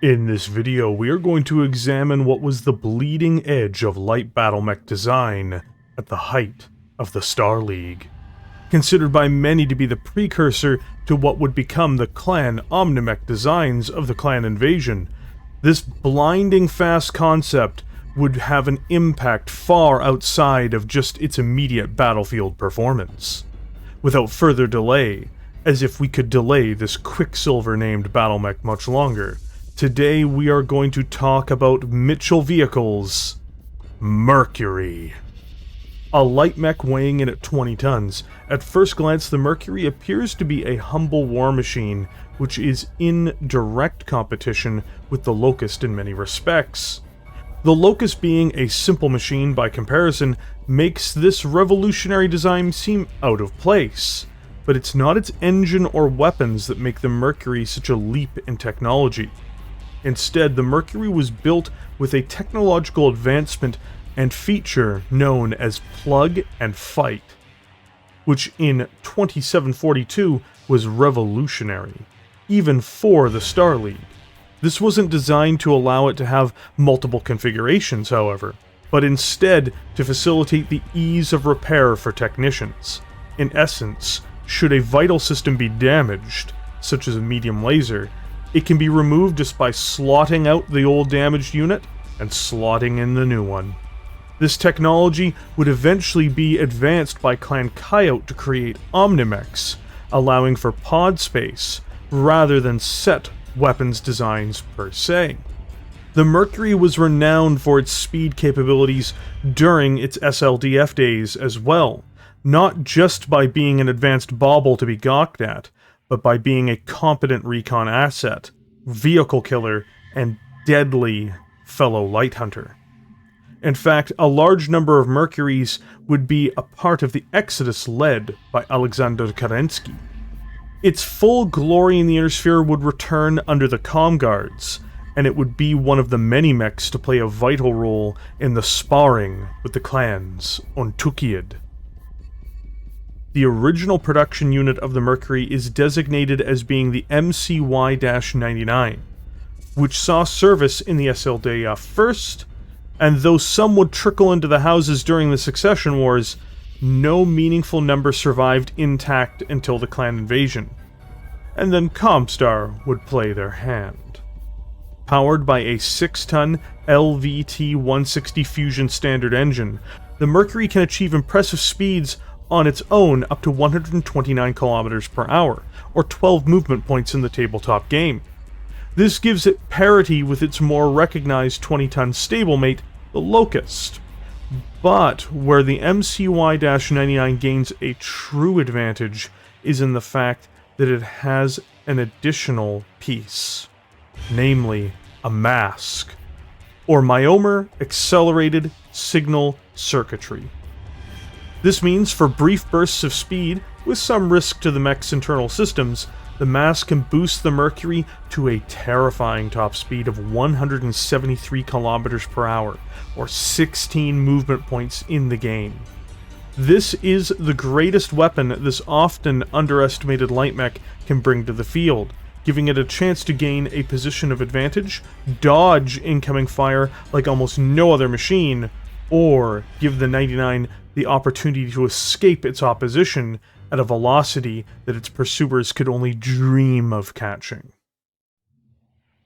In this video, we are going to examine what was the bleeding edge of light battlemech design at the height of the Star League. Considered by many to be the precursor to what would become the clan Omnimech designs of the clan invasion, this blinding fast concept would have an impact far outside of just its immediate battlefield performance. Without further delay, as if we could delay this Quicksilver-named battlemech much longer, today we are going to talk about Mitchell Vehicles' Mercury. A light mech weighing in at 20 tons, at first glance the Mercury appears to be a humble war machine which is in direct competition with the Locust in many respects. The Locust being a simple machine by comparison makes this revolutionary design seem out of place, but it's not its engine or weapons that make the Mercury such a leap in technology. Instead, the Mercury was built with a technological advancement and feature known as plug and fight, which in 2742 was revolutionary, even for the Star League. This wasn't designed to allow it to have multiple configurations, however, but instead to facilitate the ease of repair for technicians. In essence, should a vital system be damaged, such as a medium laser, it can be removed just by slotting out the old damaged unit and slotting in the new one. This technology would eventually be advanced by Clan Coyote to create Omnimechs, allowing for pod space rather than set weapons designs per se. The Mercury was renowned for its speed capabilities during its SLDF days as well, not just by being an advanced bauble to be gawked at, but by being a competent recon asset, vehicle killer, and deadly fellow light hunter. In fact, a large number of Mercuries would be a part of the exodus led by Alexander Kerensky. Its full glory in the Inner Sphere would return under the Com Guards, and it would be one of the many mechs to play a vital role in the sparring with the clans on Tukiad. The original production unit of the Mercury is designated as being the MCY-99, which saw service in the SLDF first, and though some would trickle into the houses during the Succession Wars, no meaningful number survived intact until the clan invasion, and then Comstar would play their hand. Powered by a 6-ton LVT-160 Fusion standard engine, the Mercury can achieve impressive speeds on its own up to 129 km per hour, or 12 movement points in the tabletop game. This gives it parity with its more recognized 20-ton stablemate, the Locust. But where the MCY-99 gains a true advantage is in the fact that it has an additional piece, namely a mask, or Myomer Accelerated Signal Circuitry. This means for brief bursts of speed, with some risk to the mech's internal systems, the mask can boost the Mercury to a terrifying top speed of 173 km per hour, or 16 movement points in the game. This is the greatest weapon this often underestimated light mech can bring to the field, giving it a chance to gain a position of advantage, dodge incoming fire like almost no other machine, or give the 99 the opportunity to escape its opposition at a velocity that its pursuers could only dream of catching.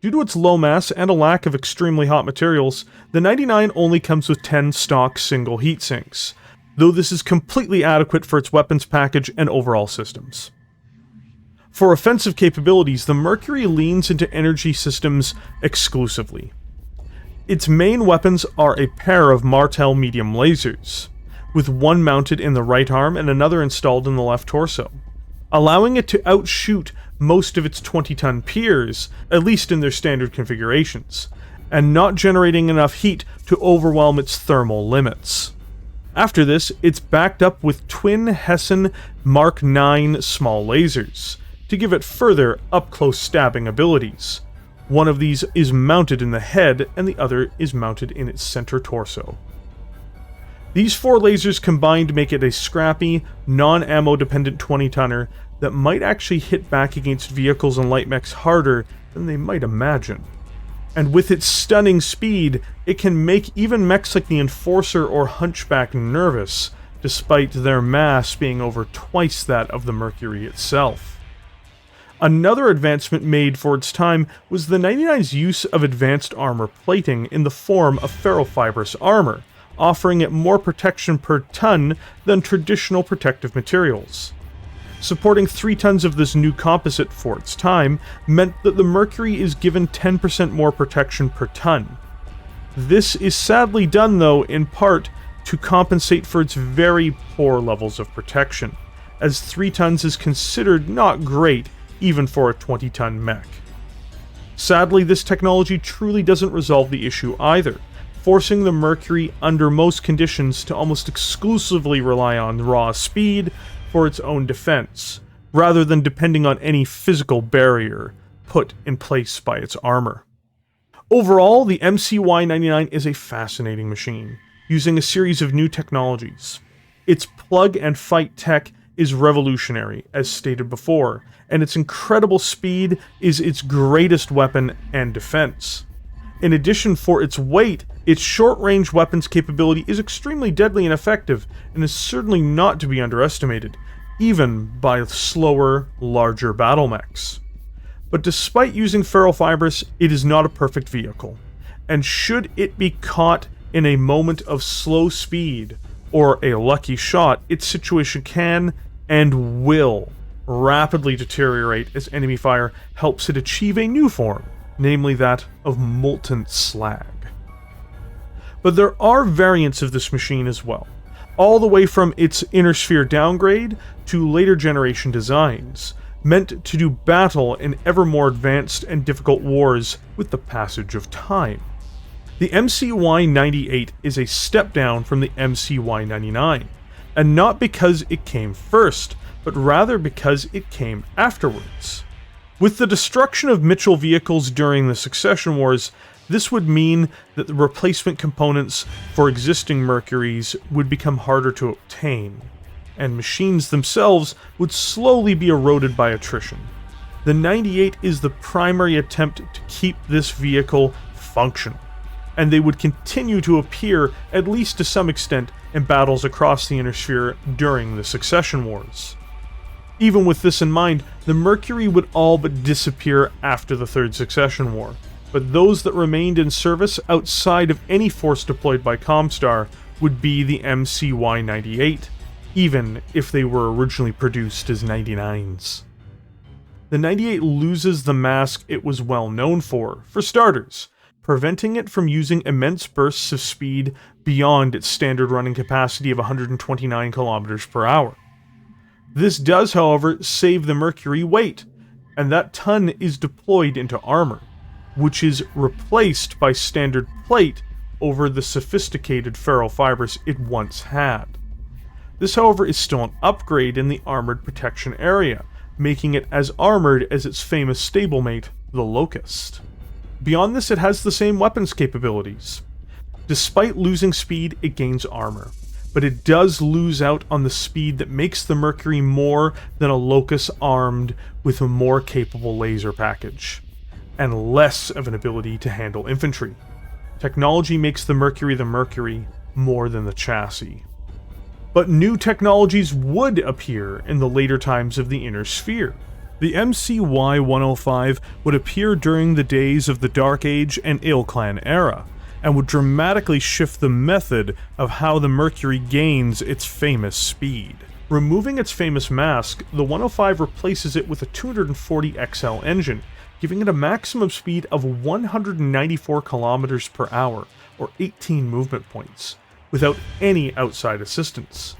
Due to its low mass and a lack of extremely hot materials, the 99 only comes with 10 stock single heatsinks, though this is completely adequate for its weapons package and overall systems. For offensive capabilities, the Mercury leans into energy systems exclusively. Its main weapons are a pair of Martel medium lasers, with one mounted in the right arm and another installed in the left torso, allowing it to outshoot most of its 20-ton peers, at least in their standard configurations, and not generating enough heat to overwhelm its thermal limits. After this, it's backed up with twin Hessen Mark IX small lasers, to give it further up-close stabbing abilities. One of these is mounted in the head, and the other is mounted in its center torso. These 4 lasers combined make it a scrappy, non-ammo dependent 20-tonner that might actually hit back against vehicles and light mechs harder than they might imagine. And with its stunning speed, it can make even mechs like the Enforcer or Hunchback nervous, despite their mass being over twice that of the Mercury itself. Another advancement made for its time was the 99's use of advanced armor plating in the form of ferrofibrous armor, offering it more protection per ton than traditional protective materials. Supporting 3 tons of this new composite for its time meant that the Mercury is given 10% more protection per ton. This is sadly done though in part to compensate for its very poor levels of protection, as 3 tons is considered not great even for a 20-ton mech. Sadly, this technology truly doesn't resolve the issue either, forcing the Mercury under most conditions to almost exclusively rely on raw speed for its own defense, rather than depending on any physical barrier put in place by its armor. Overall, the MCY-99 is a fascinating machine, using a series of new technologies. Its plug-and-fight tech is revolutionary, as stated before, and its incredible speed is its greatest weapon and defense. In addition, for its weight, its short-range weapons capability is extremely deadly and effective, and is certainly not to be underestimated, even by slower, larger Battlemechs. But despite using ferrofibrous, it is not a perfect vehicle, and should it be caught in a moment of slow speed, or a lucky shot, its situation can, and will, rapidly deteriorate as enemy fire helps it achieve a new form, namely that of molten slag. But there are variants of this machine as well, all the way from its inner sphere downgrade to later generation designs, meant to do battle in ever more advanced and difficult wars with the passage of time. The MCY-98 is a step down from the MCY-99, and not because it came first, but rather because it came afterwards. With the destruction of Mitchell vehicles during the Succession Wars, this would mean that the replacement components for existing Mercuries would become harder to obtain, and machines themselves would slowly be eroded by attrition. The 98 is the primary attempt to keep this vehicle functional, and they would continue to appear, at least to some extent, in battles across the Inner Sphere during the Succession Wars. Even with this in mind, the Mercury would all but disappear after the Third Succession War, but those that remained in service outside of any force deployed by Comstar would be the MCY-98, even if they were originally produced as 99s. The 98 loses the mask it was well known for starters, preventing it from using immense bursts of speed beyond its standard running capacity of 129 km per hour. This does, however, save the Mercury weight, and that ton is deployed into armor, which is replaced by standard plate over the sophisticated ferrofibers it once had. This, however, is still an upgrade in the armored protection area, making it as armored as its famous stablemate, the Locust. Beyond this, it has the same weapons capabilities. Despite losing speed, it gains armor, but it does lose out on the speed that makes the Mercury more than a Locust armed with a more capable laser package, and less of an ability to handle infantry. Technology makes the Mercury more than the chassis. But new technologies would appear in the later times of the Inner Sphere. The MCY-105 would appear during the days of the Dark Age and Ilclan era, and would dramatically shift the method of how the Mercury gains its famous speed. Removing its famous mask, the 105 replaces it with a 240 XL engine, giving it a maximum speed of 194 km per hour, or 18 movement points, without any outside assistance.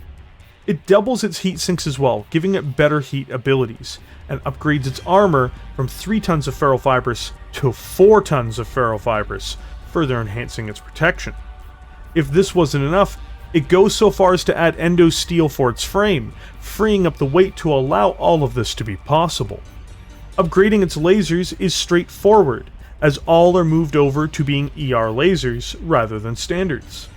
It doubles its heat sinks as well, giving it better heat abilities, and upgrades its armor from 3 tons of ferrofibers to 4 tons of ferrofibers, further enhancing its protection. If this wasn't enough, it goes so far as to add endo steel for its frame, freeing up the weight to allow all of this to be possible. Upgrading its lasers is straightforward, as all are moved over to being ER lasers rather than standards.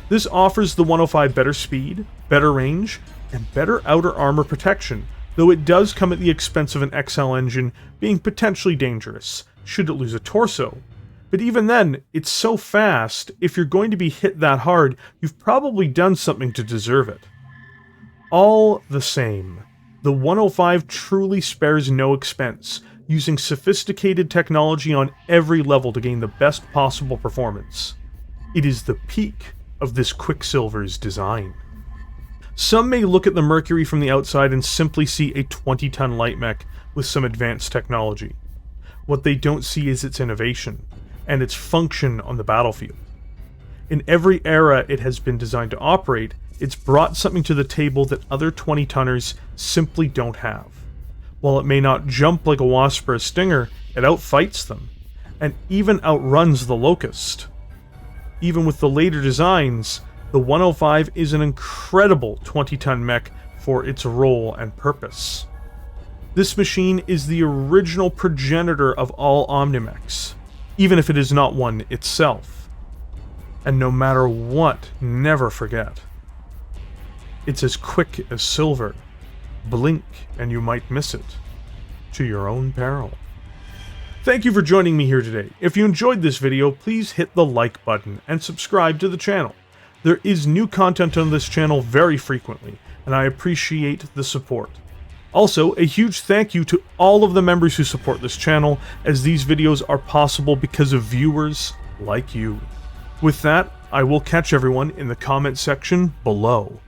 This offers the 105 better speed, better range, and better outer armor protection, though it does come at the expense of an XL engine being potentially dangerous, should it lose a torso, But even then, it's so fast, if you're going to be hit that hard, you've probably done something to deserve it. All the same, the 105 truly spares no expense, using sophisticated technology on every level to gain the best possible performance. It is the peak of this Quicksilver's design. Some may look at the Mercury from the outside and simply see a 20-ton light mech with some advanced technology. What they don't see is its innovation, and its function on the battlefield. In every era it has been designed to operate, it's brought something to the table that other 20-tonners simply don't have. While it may not jump like a Wasp or a Stinger, it outfights them, and even outruns the Locust. Even with the later designs, the 105 is an incredible 20-ton mech for its role and purpose. This machine is the original progenitor of all Omnimechs, even if it is not one itself. And no matter what, never forget. It's as quick as silver. Blink and you might miss it. To your own peril. Thank you for joining me here today. If you enjoyed this video, please hit the like button and subscribe to the channel. There is new content on this channel very frequently, and I appreciate the support. Also, a huge thank you to all of the members who support this channel, as these videos are possible because of viewers like you. With that, I will catch everyone in the comment section below.